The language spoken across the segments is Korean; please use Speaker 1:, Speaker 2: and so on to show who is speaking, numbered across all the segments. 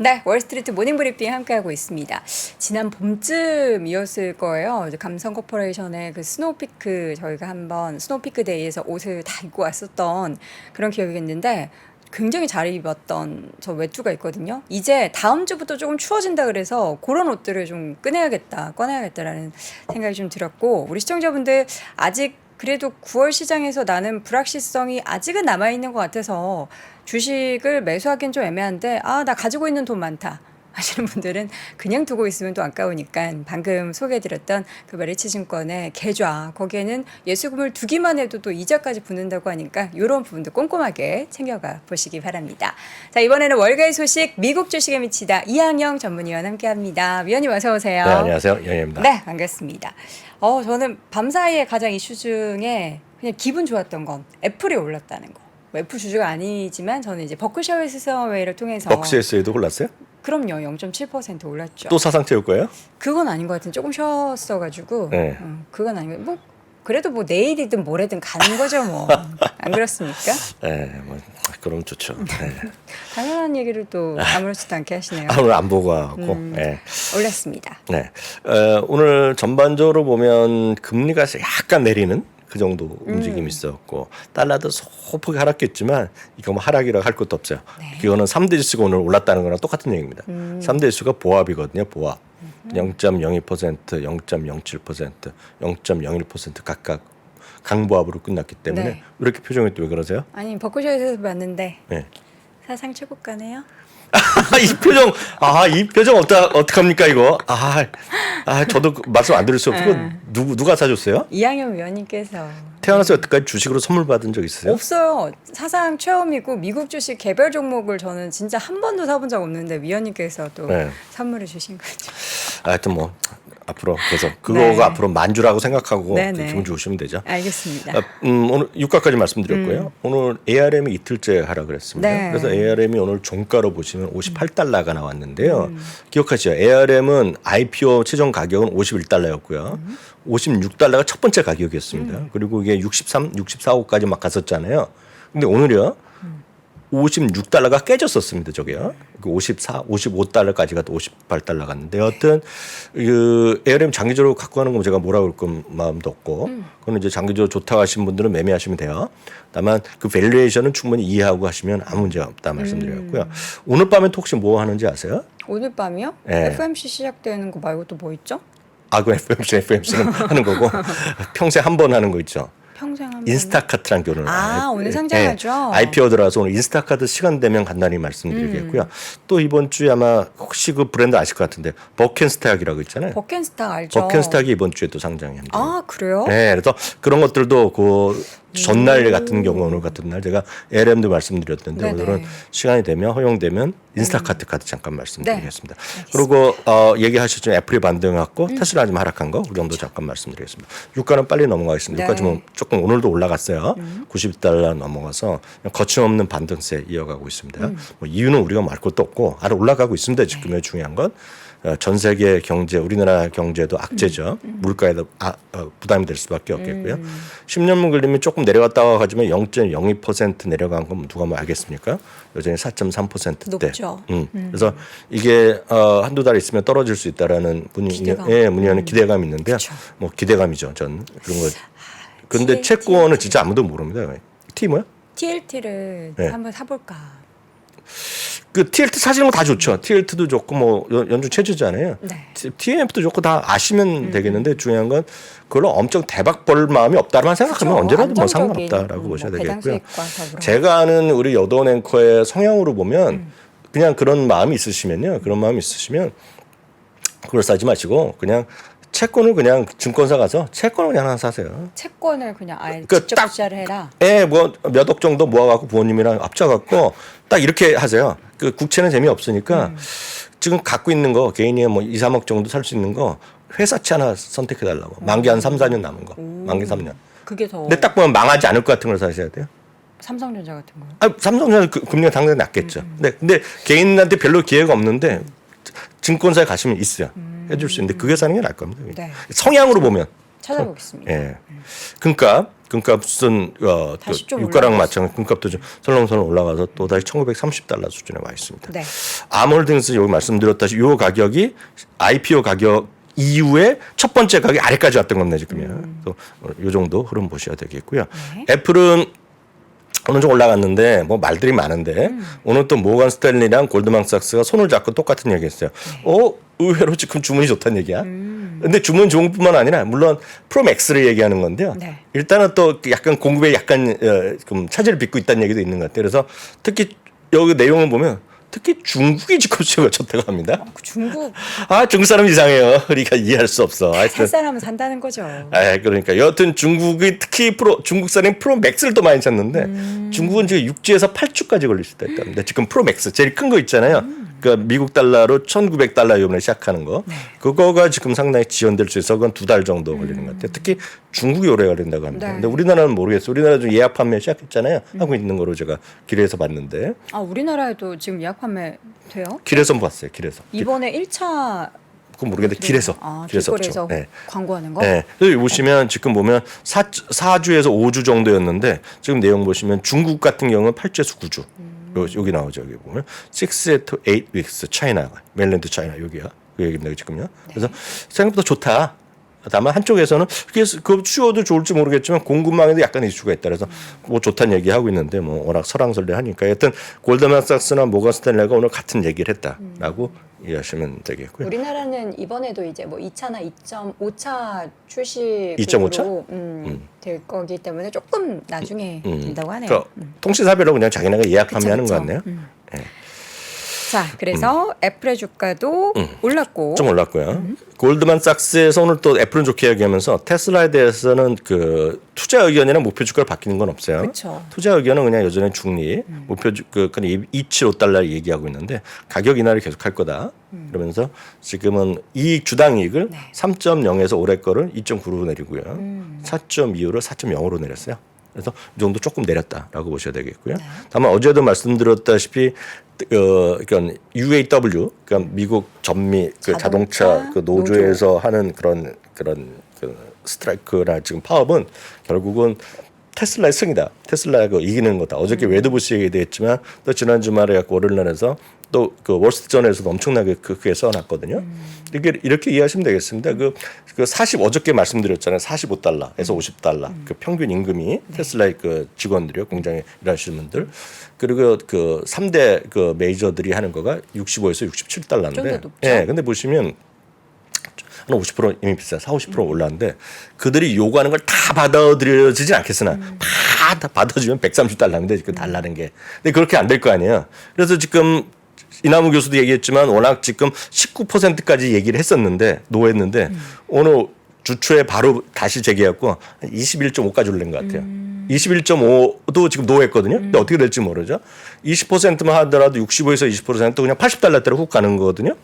Speaker 1: 네, 월스트리트 모닝브리핑 함께하고 있습니다. 지난 봄쯤이었을 거예요. 이제 감성코퍼레이션의 그 스노우피크 저희가 한번 스노우피크 데이에서 옷을 다 입고 왔었던 그런 기억이 있는데 굉장히 잘 입었던 저 외투가 있거든요. 이제 다음 주부터 조금 추워진다 그래서 그런 옷들을 좀 꺼내야겠다라는 생각이 좀 들었고 우리 시청자분들 아직 그래도 9월 시장에서 나는 불확실성이 아직은 남아있는 것 같아서 주식을 매수하기는 좀 애매한데 나 가지고 있는 돈 많다 하시는 분들은 그냥 두고 있으면 또 아까우니까 방금 소개해드렸던 그 메리츠증권의 계좌 거기에는 예수금을 두기만 해도 또 이자까지 붙는다고 하니까 이런 부분도 꼼꼼하게 챙겨가 보시기 바랍니다. 자, 이번에는 월가의 소식 미국 주식에 미치다 이항영 전문위원 함께합니다. 위원님 어서 오세요.
Speaker 2: 네, 안녕하세요. 영희입니다.
Speaker 1: 네, 반갑습니다. 저는 밤사이에 가장 이슈 중에 그냥 기분 좋았던 건 애플이 올랐다는 거. 뭐 애플 주주가 아니지만 저는 이제 버크셔 힐스웨이를 통해서
Speaker 2: 벅스에서도 올랐어요?
Speaker 1: 그럼요, 0.7% 올랐죠.
Speaker 2: 또 사상 채울 거예요?
Speaker 1: 그건 아닌 것 같은데 조금 쉬었어가지고
Speaker 2: 네.
Speaker 1: 그건 아니고 뭐 그래도 뭐 내일이든 모레든 가는 거죠 뭐. 안 그렇습니까?
Speaker 2: 네, 뭐 그럼 좋죠. 네.
Speaker 1: 당연한 얘기를 또 아무렇지도 않게 하시네요.
Speaker 2: 오늘 안 보고 하고. 네.
Speaker 1: 올랐습니다.
Speaker 2: 네. 오늘 전반적으로 보면 금리가 약간 내리는 그 정도 움직임이 있었고 달러도 소폭 하락했지만 이거 뭐 하락이라고 할 것도 없어요.
Speaker 1: 네.
Speaker 2: 이거는 3대 지수가 오늘 올랐다는 거랑 똑같은 얘기입니다. 3대 지수가 보합이거든요. 보합. 0.02%, 0.07%, 0.01% 각각 강보합으로 끝났기 때문에
Speaker 1: 네.
Speaker 2: 이렇게 표정이 또 왜 그러세요?
Speaker 1: 아니 버크셔에서 봤는데
Speaker 2: 네.
Speaker 1: 사상 최고가네요.
Speaker 2: 이 표정 어떡합니까 이거? 저도 말씀 안 드릴 수 없고 누가 사줬어요?
Speaker 1: 이항영 위원님께서
Speaker 2: 태어나서 여태까지 주식으로 선물 받은 적 있으세요?
Speaker 1: 없어요. 사상 처음이고 미국 주식 개별 종목을 저는 진짜 한 번도 사본 적 없는데 위원님께서 또
Speaker 2: 네.
Speaker 1: 선물을 주신 거죠.
Speaker 2: 하여튼 뭐 앞으로 계속 그거가
Speaker 1: 네.
Speaker 2: 앞으로 만주라고 생각하고
Speaker 1: 네, 네.
Speaker 2: 기분 좋으시면 되죠.
Speaker 1: 알겠습니다.
Speaker 2: 오늘 유가까지 말씀드렸고요. 오늘 ARM이 이틀째 하락을 했습니다.
Speaker 1: 네.
Speaker 2: 그래서 ARM이 오늘 종가로 보시면 58달러가 나왔는데요. 기억하시죠? ARM은 IPO 최종 가격은 51달러였고요. 56달러가 첫 번째 가격이었습니다. 그리고 이게 63, 64호까지 막 갔었잖아요. 근데 오늘요. 56달러가 깨졌었습니다. 저게요. 54, 55달러까지 가도 58달러 갔는데 여하튼 그 ARM 장기적으로 갖고 가는 거 제가 뭐라 그럴 건 마음도 없고 그건 이제 장기적으로 좋다고 하시는 분들은 매매하시면 돼요. 다만 그 밸류에이션은 충분히 이해하고 하시면 아무 문제 없다 말씀드렸고요. 오늘 밤에 혹시 뭐 하는지 아세요?
Speaker 1: 오늘 밤이요?
Speaker 2: 네.
Speaker 1: FMC 시작되는 거 말고 또 뭐 있죠?
Speaker 2: 그 FMC는 하는 거고 평생 한 번 하는 거 있죠.
Speaker 1: 평생 한 번.
Speaker 2: 인스타카트란 게 오늘
Speaker 1: 오늘 상장하죠.
Speaker 2: IPO 들어와서 오늘 인스타카트 시간 되면 간단히 말씀드리겠고요. 또 이번 주에 아마 혹시 그 브랜드 아실 것 같은데 버켄스탁이라고 있잖아요.
Speaker 1: 버켄스탁 알죠?
Speaker 2: 버켄스탁이 이번 주에 또 상장합니다.
Speaker 1: 그래요?
Speaker 2: 네, 그래서 그런 것들도 그 전날 같은 경우 오늘 같은 날 제가 LM도 말씀드렸는데
Speaker 1: 네네.
Speaker 2: 오늘은 시간이 되면 허용되면 인스타카트 카드 잠깐 말씀드리겠습니다.
Speaker 1: 네.
Speaker 2: 그리고 얘기하셨죠. 애플이 반등했고 테슬라 좀 하락한 거 그 정도 잠깐 말씀드리겠습니다. 유가는 빨리 넘어가겠습니다.
Speaker 1: 네.
Speaker 2: 유가 지금 조금 오늘도 올라갔어요. 90달러 넘어가서 거침없는 반등세 이어가고 있습니다. 뭐 이유는 우리가 말 것도 없고 아래 올라가고 있습니다. 지금의 중요한 건 전 세계 경제, 우리나라 경제도 악재죠. 물가에도 부담이 될 수밖에 없겠고요. 10년물 금리 조금 내려갔다가 하지만 0.02% 내려간 건 누가 뭐 알겠습니까? 여전히 4.3%대.
Speaker 1: 높죠.
Speaker 2: 그래서 이게 한두 달 있으면 떨어질 수 있다라는 문의하는 기대감이 있는데요.
Speaker 1: 그쵸.
Speaker 2: 뭐 기대감이죠. 전 그런 거. 그런데 채권은 진짜 아무도 모릅니다. T 뭐야?
Speaker 1: TLT를
Speaker 2: 네.
Speaker 1: 한번 사볼까?
Speaker 2: 그 TLT 사시는 거 다 좋죠. TLT도 좋고 뭐 연중 최저잖아요.
Speaker 1: 네.
Speaker 2: TMF도 좋고 다 아시면 되겠는데 중요한 건 그걸로 엄청 대박 벌 마음이 없다만 생각하면
Speaker 1: 그쵸.
Speaker 2: 언제라도 뭐
Speaker 1: 안정적인,
Speaker 2: 상관없다라고 보셔야
Speaker 1: 배당
Speaker 2: 되겠고요.
Speaker 1: 수익과 더불어.
Speaker 2: 제가 아는 우리 여돈 앵커의 성향으로 보면 그냥 그런 마음이 있으시면요. 그런 마음이 있으시면 그걸 사지 마시고 그냥 채권을 그냥 증권사 가서 채권을 그냥 하나 사세요.
Speaker 1: 채권을 그냥 아예
Speaker 2: 그
Speaker 1: 직접
Speaker 2: 딱-
Speaker 1: 투자를 해라.
Speaker 2: 뭐 몇 억 정도 모아갖고 부모님이랑 합쳐갖고 딱 이렇게 하세요. 그 국채는 재미없으니까 지금 갖고 있는 거 개인이 뭐 2, 3억 정도 살 수 있는 거 회사채 하나 선택해달라고. 만기 한 3, 4년 남은 거. 만기 3년.
Speaker 1: 그게 더
Speaker 2: 근데 딱 보면 망하지 않을 것 같은 걸 사셔야 돼요.
Speaker 1: 삼성전자 같은 거요?
Speaker 2: 삼성전자 금리가 당연히 낮겠죠. 근데 개인한테 별로 기회가 없는데 증권사에 가시면 있어요. 해줄 수 있는데 그게 사는 게 나을 겁니다.
Speaker 1: 네.
Speaker 2: 성향으로 보면.
Speaker 1: 찾아보겠습니다.
Speaker 2: 예. 그러니까 금값은
Speaker 1: 다시 좀
Speaker 2: 유가랑
Speaker 1: 올라갔어요.
Speaker 2: 마찬가지 금값도 좀 설렁설렁 올라가서 또 다시 1,930달러 수준에 와 있습니다.
Speaker 1: 네.
Speaker 2: 암홀딩스 여기 말씀드렸다시피 요 가격이 IPO 가격 이후에 첫 번째 가격이 아래까지 왔던 겁니다 지금요. 요 정도 흐름 보셔야 되겠고요.
Speaker 1: 네.
Speaker 2: 애플은 오늘 좀 올라갔는데 뭐 말들이 많은데 오늘 또 모건 스탠리랑 골드만삭스가 손을 잡고 똑같은 얘기했어요. 의외로 지금 주문이 좋다는 얘기야. 근데 주문 좋은 뿐만 아니라 물론 프로맥스를 얘기하는 건데요.
Speaker 1: 네.
Speaker 2: 일단은 또 약간 공급에 약간 좀 차질을 빚고 있다는 얘기도 있는 것 같아요. 그래서 특히 여기 내용을 보면 특히 중국이 지금 수요가 좋다고 합니다.
Speaker 1: 그 중국
Speaker 2: 중국 사람 이상해요. 우리가 이해할 수 없어.
Speaker 1: 살
Speaker 2: 하여튼
Speaker 1: 사람은 산다는 거죠.
Speaker 2: 그러니까 여하튼 중국이 특히 중국 사람이 프로맥스를 또 많이 찾는데 중국은 지금 6주에서 8주까지 걸릴 수도 있답니다. 지금 프로맥스 제일 큰 거 있잖아요. 그러니까 미국 달러로 1,900달러 이번에 시작하는 거. 그거가 지금 상당히 지연될 수 있어. 그건 2달 정도 걸리는 것 같아요. 특히 중국이 오래 걸린다고 합니다.
Speaker 1: 네.
Speaker 2: 근데 우리나라는 모르겠어요. 우리나라 좀 예약 판매 시작했잖아요. 하고 있는 거로 제가 길에서 봤는데.
Speaker 1: 우리나라에도 지금 예약 판매 돼요?
Speaker 2: 길에서 봤어요. 길에서.
Speaker 1: 이번에 1차
Speaker 2: 그건 모르겠는데 길에서.
Speaker 1: 길거리에서
Speaker 2: 네.
Speaker 1: 광고하는 거?
Speaker 2: 네. 여기 보시면 지금 보면 4주에서 5주 정도였는데 지금 내용 보시면 중국 같은 경우는 8주에서 9주. 여기 나오죠. 여기 보면 6 to 8 weeks 차이나 메일랜드 차이나 여기야. 그 얘기입니다. 지금요. 그래서 생각보다 좋다. 다만 한쪽에서는 그 수요도 좋을지 모르겠지만 공급망에도 약간 이슈가 있다. 그래서 뭐 좋다는 얘기하고 있는데 뭐 워낙 설왕설래하니까 하여튼 골드만삭스나 모건 스탠리가 오늘 같은 얘기를 했다라고 이해하시면 되겠고요.
Speaker 1: 우리나라는 이번에도 이제 뭐 2차나 2.5차 출시로
Speaker 2: 2.5차?
Speaker 1: 될 거기 때문에 조금 나중에 된다고 하네요.
Speaker 2: 그러니까 통신사별로 그냥 자기네가 예약
Speaker 1: 그쵸,
Speaker 2: 판매하는
Speaker 1: 그쵸.
Speaker 2: 것 같네요.
Speaker 1: 자, 그래서 애플의 주가도 올랐고
Speaker 2: 좀 올랐고요. 골드만삭스에서 오늘 또 애플은 좋게 얘기하면서 테슬라에 대해서는 그 투자 의견이나 목표 주가를 바뀌는 건 없어요.
Speaker 1: 그쵸.
Speaker 2: 투자 의견은 그냥 여전히 중립, 목표 주가 275달러 얘기하고 있는데 가격 인하를 계속할 거다. 그러면서 지금은 이익 주당 이익을 3.0에서 올해 거를 2.9로 내리고요. 4.2로 4.0으로 내렸어요. 그래서 이 정도 조금 내렸다라고 보셔야 되겠고요. 다만 어제도 말씀드렸다시피 그러니까 UAW, 그러니까 미국 전미 그 자동차 그 노조에서 하는 그런 그 스트라이크나 지금 파업은 결국은 테슬라의 승이다. 테슬라가 이기는 거다. 어저께 웨드부시 얘기했지만 또 지난 주말에 갖고 월요일날에서 또 그 월스트리트저널에서도 엄청나게 크게 써놨거든요. 이렇게 이해하시면 되겠습니다. 그 40 어저께 말씀드렸잖아요. 45달러에서 50달러 그 평균 임금이 테슬라의 그 직원들이요, 공장에 일하시는 분들. 그리고 그 3대 그 메이저들이 하는 거가 65에서 67달러인데.
Speaker 1: 좀 더 높죠?
Speaker 2: 예, 근데 보시면 한 50% 이미 비싸, 40-50% 올랐는데 그들이 요구하는 걸 다 받아들여지진 않겠으나 다 받아주면 130달러인데 그 달라는 게. 근데 그렇게 안 될 거 아니에요. 그래서 지금 이남우 교수도 얘기했지만 워낙 지금 19%까지 얘기를 노했는데 오늘 주초에 바로 다시 재개했고 21.5까지 올린 것 같아요. 21.5도 지금 노했거든요. 근데 어떻게 될지 모르죠. 20%만 하더라도 65에서 20% 그냥 80달러대로 훅 가는 거거든요.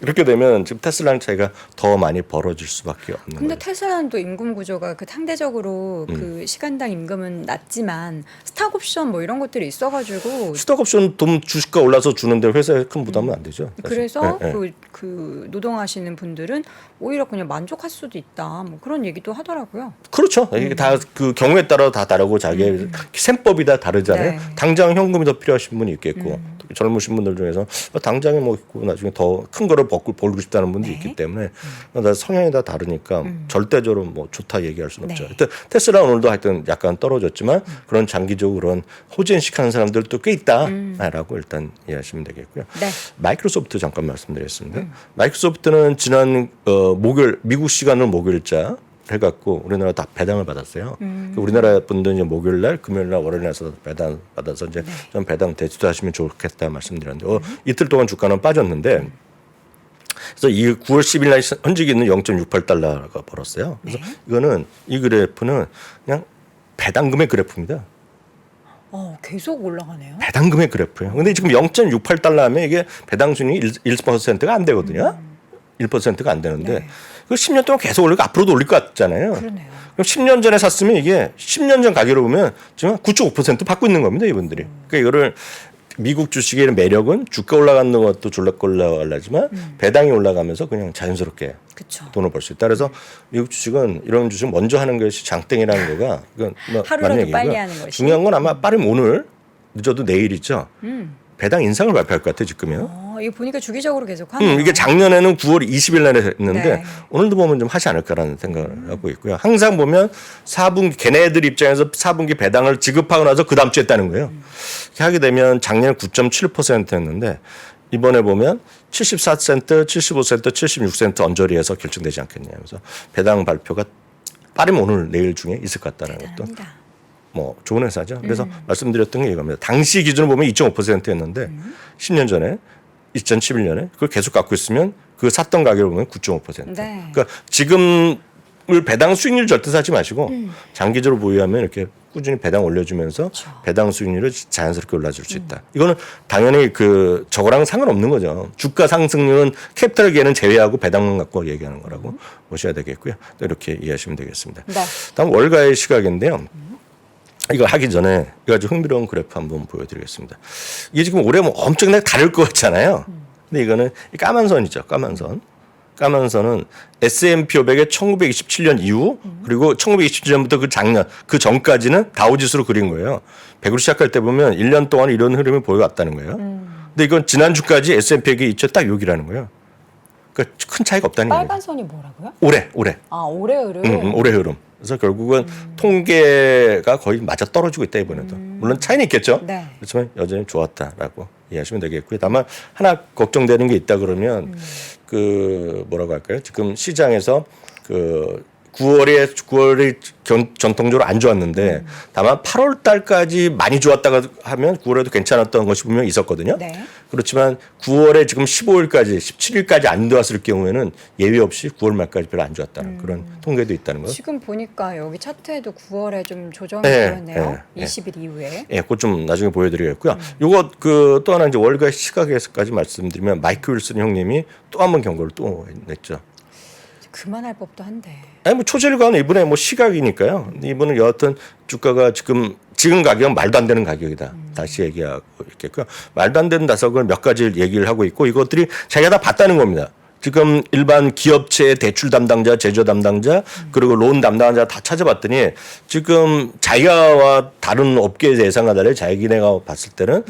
Speaker 2: 이렇게 되면 지금 테슬라는 차이가 더 많이 벌어질 수밖에 없는
Speaker 1: 근데
Speaker 2: 거예요.
Speaker 1: 테슬라는 또 임금 구조가 그 상대적으로 그 시간당 임금은 낮지만 스탁 옵션 뭐 이런 것들이 있어가지고
Speaker 2: 스톡옵션 돈 주식가 올라서 주는데 회사에 큰 부담은 안 되죠. 사실.
Speaker 1: 그래서
Speaker 2: 네, 네.
Speaker 1: 그 노동하시는 분들은 오히려 그냥 만족할 수도 있다. 뭐 그런 얘기도 하더라고요.
Speaker 2: 그렇죠. 이게 다 그 경우에 따라 다 다르고 자기의 셈법이 다 다르잖아요.
Speaker 1: 네.
Speaker 2: 당장 현금이 더 필요하신 분이 있겠고 특히 젊으신 분들 중에서 당장에 뭐 있고 나중에 더 큰 거를 벌고 싶다는 분도 있기 때문에 다 성향이 다 다르니까 절대적으로 뭐 좋다 얘기할 수는 없죠. 하여튼 테슬라 오늘도 하여튼 약간 떨어졌지만 그런 장기적으로 그런 호전식하는 사람들도 꽤 있다라고 일단 이해하시면 되겠고요.
Speaker 1: 네.
Speaker 2: 마이크로소프트 잠깐 말씀드리겠습니다. 마이크로소프트는 지난 목요일 미국 시간으로 목요일자 해갖고 우리나라 다 배당을 받았어요. 우리나라 분들은 이제 목요일날, 금요일날, 월요일날서 배당 받아서 이제 좀 배당 대투하시면 좋겠다 말씀드렸는데 이틀 동안 주가는 빠졌는데 그래서 이 9월 10일 날 현직이 있는 0.68달러가 벌었어요. 그래서 이거는 이 그래프는 그냥 배당금의 그래프입니다.
Speaker 1: 계속 올라가네요.
Speaker 2: 배당금의 그래프예요. 근데 지금 0.68달러 하면 이게 배당 순위 1%가 안 되거든요. 1%가 안 되는데 그 10년 동안 계속 올리고 앞으로도 올릴 것 같잖아요.
Speaker 1: 그러네요.
Speaker 2: 그럼 10년 전에 샀으면 이게 10년 전 가격으로 보면 지금 9.5% 받고 있는 겁니다, 이분들이. 그러니까 이거를 미국 주식의 매력은 주가 올라가는 것도 졸라 올라가려지만 배당이 올라가면서 그냥 자연스럽게
Speaker 1: 그쵸.
Speaker 2: 돈을 벌 수 있다. 그래서 미국 주식은 이런 주식 먼저 하는 것이 장땡이라는 거가 이건 뭐
Speaker 1: 하루라도
Speaker 2: 맞는 얘기고요.
Speaker 1: 빨리 하는 것이.
Speaker 2: 중요한 건 아마 빠르면 오늘 늦어도 내일이죠. 배당 인상을 발표할 것 같아요. 지금요.
Speaker 1: 이거 보니까 주기적으로 계속 하네요.
Speaker 2: 이게 작년에는 9월 20일 날에 했는데
Speaker 1: 네.
Speaker 2: 오늘도 보면 좀 하지 않을까라는 생각을 하고 있고요. 항상 보면 4분기 걔네들 입장에서 4분기 배당을 지급하고 나서 그 다음 주에 했다는 거예요. 이렇게 하게 되면 작년 9.7%였는데 이번에 보면 74센트, 75센트, 76센트 언저리에서 결정되지 않겠냐면서 배당 발표가 빠르면 오늘 내일 중에 있을 것 같다는 것도
Speaker 1: 대단합니다.
Speaker 2: 뭐 좋은 회사죠. 그래서 말씀드렸던 게 이겁니다. 당시 기준으로 보면 2.5%였는데 10년 전에 2011년에 그걸 계속 갖고 있으면 그 샀던 가격을 보면 9.5%.
Speaker 1: 네.
Speaker 2: 그러니까 지금을 배당 수익률 절대 사지 마시고 장기적으로 보유하면 이렇게 꾸준히 배당 올려주면서 배당 수익률을 자연스럽게 올라줄 수 있다. 이거는 당연히 그 저거랑 상관없는 거죠. 주가 상승률은 캐피탈 게인은 제외하고 배당만 갖고 얘기하는 거라고 보셔야 되겠고요. 이렇게 이해하시면 되겠습니다.
Speaker 1: 네.
Speaker 2: 다음 월가의 시각인데요. 이거 하기 전에 이거 아주 흥미로운 그래프 한번 보여드리겠습니다. 이게 지금 올해 뭐 엄청나게 다를 것 같잖아요. 근데 이거는 까만 선이죠. 까만 선. 까만 선은 S&P 500의 1927년 이후 그리고 1927년부터 그 작년 그 전까지는 다우지수로 그린 거예요. 100으로 시작할 때 보면 1년 동안 이런 흐름이 보여왔다는 거예요. 근데 이건 지난주까지 S&P에게 있죠. 딱 여기라는 거예요. 그러니까 큰 차이가 없다는 거예요.
Speaker 1: 빨간 선이 뭐라고요?
Speaker 2: 올해.
Speaker 1: 올해 흐름.
Speaker 2: 올해 흐름. 그래서 결국은 통계가 거의 맞아 떨어지고 있다 이번에도. 물론 차이는 있겠죠.
Speaker 1: 네.
Speaker 2: 그렇지만 여전히 좋았다라고 이해하시면 되겠고요. 다만 하나 걱정되는 게 있다 그러면 그 뭐라고 할까요? 지금 시장에서 그 9월이 전통적으로 안 좋았는데 다만 8월 달까지 많이 좋았다가 하면 9월에도 괜찮았던 것이 분명히 있었거든요.
Speaker 1: 네.
Speaker 2: 그렇지만 9월에 지금 15일까지 17일까지 안 좋았을 경우에는 예외 없이 9월 말까지 별로 안 좋았다는 그런 통계도 있다는 거예요.
Speaker 1: 지금 보니까 여기 차트에도 9월에 좀 조정이
Speaker 2: 네,
Speaker 1: 되었네요.
Speaker 2: 네,
Speaker 1: 20일 이후에.
Speaker 2: 예, 그거 좀 나중에 보여드리겠고요. 요거 그 또 하나 이제 월가 시각에서까지 말씀드리면 마이크 윌슨 형님이 또 한 번 경고를 또 냈죠.
Speaker 1: 그만할 법도 한데.
Speaker 2: 아니 뭐 초절과는 이번에 뭐 시각이니까요. 근데 이번은 여하튼 주가가 지금 가격은 말도 안 되는 가격이다. 다시 얘기하고 있겠고요. 말도 안 되는 다섯을 몇 가지 얘기를 하고 있고 이것들이 자기가 다 봤다는 겁니다. 지금 일반 기업체의 대출 담당자, 제조 담당자, 그리고 론 담당자 다 찾아봤더니 지금 자기와 다른 업계에 예상과 달리 자기네가 봤을 때는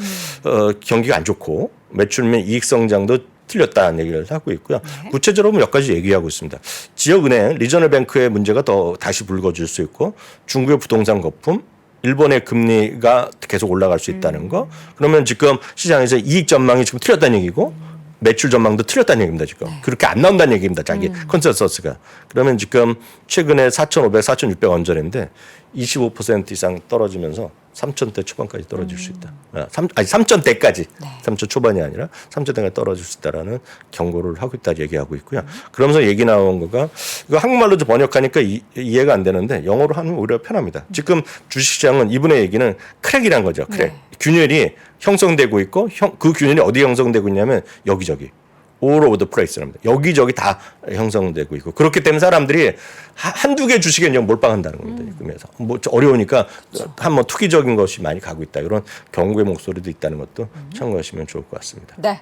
Speaker 2: 경기가 안 좋고 매출면 이익 성장도 틀렸다는 얘기를 하고 있고요.
Speaker 1: 네.
Speaker 2: 구체적으로 몇 가지 얘기하고 있습니다. 지역은행, 리저널 뱅크의 문제가 더 다시 불거질 수 있고 중국의 부동산 거품, 일본의 금리가 계속 올라갈 수 있다는 거. 그러면 지금 시장에서 이익 전망이 지금 틀렸다는 얘기고 매출 전망도 틀렸다는 얘기입니다. 지금 그렇게 안 나온다는 얘기입니다. 자기 컨센서스가. 그러면 지금 최근에 4,500, 4,600 언저리인데 25% 이상 떨어지면서 3,000대 초반까지 떨어질 수 있다. 3,000대까지.
Speaker 1: 네.
Speaker 2: 3,000 초반이 아니라 3,000대까지 떨어질 수 있다라는 경고를 하고 있다 얘기하고 있고요. 그러면서 얘기 나온 거가 이거 한국말로 좀 번역하니까 이해가 안 되는데 영어로 하면 오히려 편합니다. 지금 주식시장은 이분의 얘기는 크랙이란 거죠. 크랙.
Speaker 1: 네.
Speaker 2: 균열이 형성되고 있고 그 균열이 어디 형성되고 있냐면 여기저기. all over the place랍니다. 여기저기 다 형성되고 있고 그렇기 때문에 사람들이 한두 개 주식에 그냥 몰빵한다는 겁니다. 그래서 뭐 어려우니까 한번 투기적인 것이 많이 가고 있다. 이런 경고의 목소리도 있다는 것도 참고하시면 좋을 것 같습니다.
Speaker 1: 네.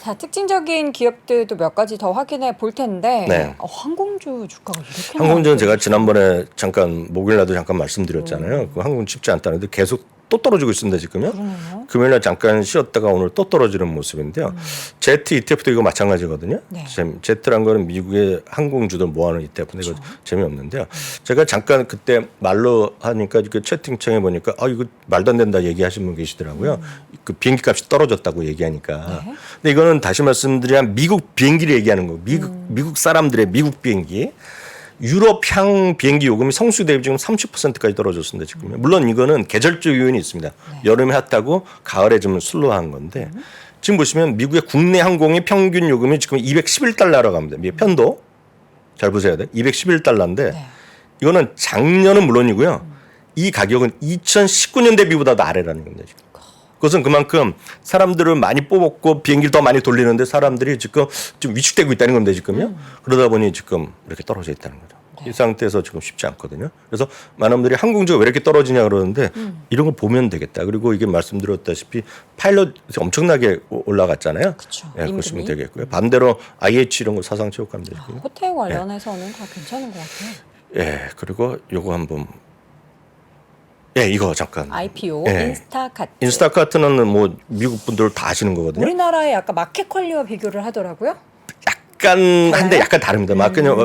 Speaker 1: 자, 특징적인 기업들도 몇 가지 더 확인해 볼 텐데
Speaker 2: 네.
Speaker 1: 항공주 주가가 이렇게
Speaker 2: 항공주는 제가 지난번에 잠깐 목요일날도 잠깐 말씀드렸잖아요. 그 항공 쉽지 않다는데 계속 또 떨어지고 있습니다 지금요.
Speaker 1: 그러네요.
Speaker 2: 금요일날 잠깐 쉬었다가 오늘 또 떨어지는 모습인데요. 제트 ETF도 이거 마찬가지거든요.
Speaker 1: 네.
Speaker 2: 제트란 거는 미국의 항공주들 모아놓은 ETF인데 이거 재미없는데요. 제가 잠깐 그때 말로 하니까 그 채팅창에 보니까 이거 말도 안 된다 얘기하시는 분 계시더라고요. 그 비행기 값이 떨어졌다고 얘기하니까.
Speaker 1: 네.
Speaker 2: 근데 이거는 다시 말씀드리면 미국 비행기를 얘기하는 거고 미국 사람들의 미국 비행기. 유럽향 비행기 요금이 성수 대비 지금 30%까지 떨어졌습니다. 지금. 물론 이거는 계절적 요인이 있습니다. 여름에 핫하고 가을에 좀 슬로우한 건데 지금 보시면 미국의 국내 항공의 평균 요금이 지금 211달러라고 합니다. 편도 잘 보셔야 돼. 211달러인데 이거는 작년은 물론이고요. 이 가격은 2019년 대비보다도 아래라는 겁니다. 지금. 그것은 그만큼 사람들을 많이 뽑았고 비행기를 더 많이 돌리는데 사람들이 지금 좀 위축되고 있다는 겁니다. 지금요. 그러다 보니 지금 이렇게 떨어져 있다는 거죠. 이 상태에서 지금 쉽지 않거든요. 그래서 많은 분들이 항공주가 왜 이렇게 떨어지냐 그러는데 이런 걸 보면 되겠다. 그리고 이게 말씀드렸다시피 파일럿이 엄청나게 올라갔잖아요.
Speaker 1: 그쵸.
Speaker 2: 예, 보시면
Speaker 1: 임금이.
Speaker 2: 되겠고요. 반대로 IH 이런 거 사상 최고가입니다. 지금.
Speaker 1: 호텔 관련해서는 다 괜찮은 것 같아요.
Speaker 2: 예, 그리고 요거 한번 예, 이거 잠깐.
Speaker 1: IPO
Speaker 2: 예.
Speaker 1: 인스타카트.
Speaker 2: 인스타카트는 뭐 미국 분들 다 아시는 거거든요.
Speaker 1: 우리나라의 약간 마켓컬리와 비교를 하더라고요.
Speaker 2: 약간 한데 약간 다릅니다.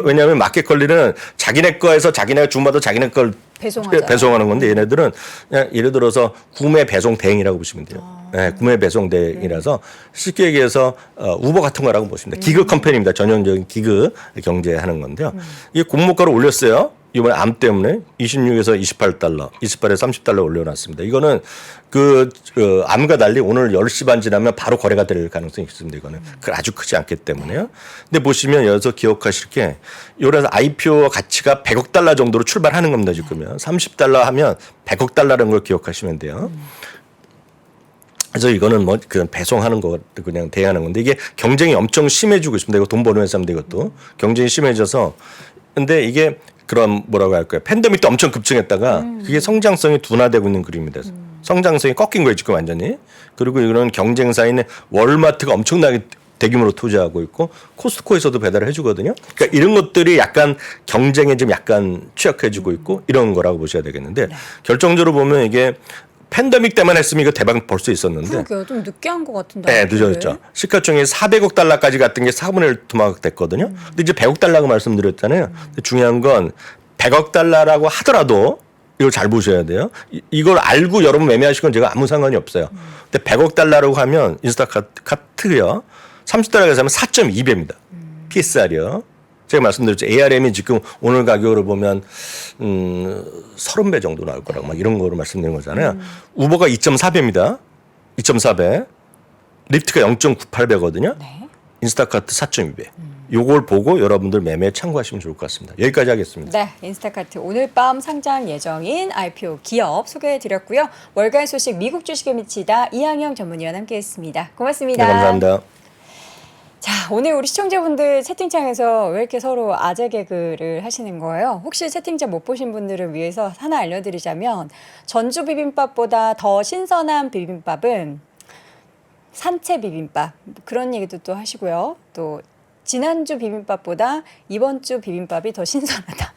Speaker 2: 왜냐하면 마켓컬리는 자기네 거에서 자기네가 주문받아 자기네 걸
Speaker 1: 배송하잖아요.
Speaker 2: 배송하는 건데 얘네들은 그냥 예를 들어서 구매 배송 대행이라고 보시면 돼요. 네, 구매 배송 대행이라서 쉽게 얘기해서 우버 같은 거라고 보시면 돼요. 기그 컴퍼니입니다. 전형적인 기그 경제하는 건데요. 이게 공모가를 올렸어요. 이번에 암 때문에 26에서 28달러, 28에서 30달러 올려놨습니다. 이거는 그 암과 달리 오늘 10시 반 지나면 바로 거래가 될 가능성이 있습니다. 이거는 아주 크지 않기 때문에요. 근데 보시면 여기서 기억하실 게 요래서 IPO 가치가 100억 달러 정도로 출발하는 겁니다. 지금요. 30달러 하면 100억 달러라는 걸 기억하시면 돼요. 그래서 이거는 뭐 그냥 배송하는 거 그냥 대행하는 건데 이게 경쟁이 엄청 심해지고 있습니다. 이거 돈 버는 회사인데 이것도 경쟁이 심해져서 근데 이게 그런 뭐라고 할까요? 팬데믹 때 엄청 급증했다가 그게 성장성이 둔화되고 있는 그림입니다. 성장성이 꺾인 거예요 지금 완전히. 그리고 이런 경쟁사인 월마트가 엄청나게 대규모로 투자하고 있고 코스트코에서도 배달을 해주거든요. 그러니까 이런 것들이 약간 경쟁에 좀 약간 취약해지고 있고 이런 거라고 보셔야 되겠는데 결정적으로 보면 이게 팬데믹 때만 했으면 이거 대박 벌 수 있었는데.
Speaker 1: 그러게요. 좀 늦게 한 것 같은데.
Speaker 2: 네, 늦어졌죠. 시가총액이 400억 달러까지 갔던 게 4분의 1 토막 됐거든요. 근데 이제 100억 달러라고 말씀드렸잖아요. 근데 중요한 건 100억 달러라고 하더라도 이걸 잘 보셔야 돼요. 이걸 알고 여러분 매매하실 건 제가 아무 상관이 없어요. 근데 100억 달러라고 하면 인스타카트요. 30달러에서 하면 4.2배입니다. PSR이요. 제가 말씀드렸죠. ARM이 지금 오늘 가격으로 보면 30배 정도 나올 거라고 막 이런 거로 말씀드린 거잖아요. 우버가 2.4배입니다. 2.4배. 리프트가 0.98배거든요.
Speaker 1: 네.
Speaker 2: 인스타카트 4.2배. 요걸 보고 여러분들 매매에 참고하시면 좋을 것 같습니다. 여기까지 하겠습니다.
Speaker 1: 네, 인스타카트 오늘 밤 상장 예정인 IPO 기업 소개해드렸고요. 월간 소식 미국 주식에 미치다 이항영 전문위원 함께했습니다. 고맙습니다.
Speaker 2: 네, 감사합니다.
Speaker 1: 자, 오늘 우리 시청자분들 채팅창에서 왜 이렇게 서로 아재 개그를 하시는 거예요? 혹시 채팅창 못 보신 분들을 위해서 하나 알려드리자면 전주 비빔밥보다 더 신선한 비빔밥은 산채 비빔밥 그런 얘기도 또 하시고요. 또 지난주 비빔밥보다 이번 주 비빔밥이 더 신선하다.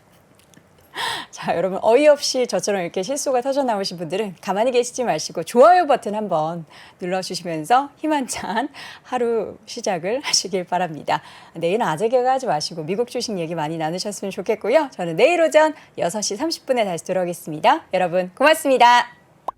Speaker 1: 자, 여러분 어이없이 저처럼 이렇게 실수가 터져 나오신 분들은 가만히 계시지 마시고 좋아요 버튼 한번 눌러주시면서 희망찬 하루 시작을 하시길 바랍니다. 내일은 아재 개그 하지 마시고 미국 주식 얘기 많이 나누셨으면 좋겠고요. 저는 내일 오전 6시 30분에 다시 돌아오겠습니다. 여러분 고맙습니다.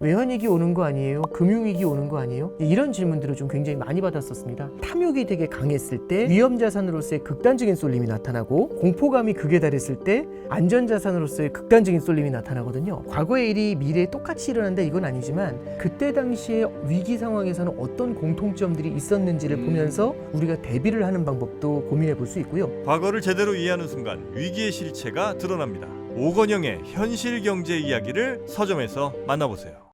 Speaker 3: 외환위기 오는 거 아니에요? 금융위기 오는 거 아니에요? 이런 질문들을 좀 굉장히 많이 받았었습니다. 탐욕이 되게 강했을 때 위험자산으로서의 극단적인 쏠림이 나타나고 공포감이 극에 달했을 때 안전자산으로서의 극단적인 쏠림이 나타나거든요. 과거의 일이 미래에 똑같이 일어난다 이건 아니지만 그때 당시에 위기 상황에서는 어떤 공통점들이 있었는지를 보면서 우리가 대비를 하는 방법도 고민해 볼 수 있고요.
Speaker 4: 과거를 제대로 이해하는 순간 위기의 실체가 드러납니다. 오건영의 현실 경제 이야기를 서점에서 만나보세요.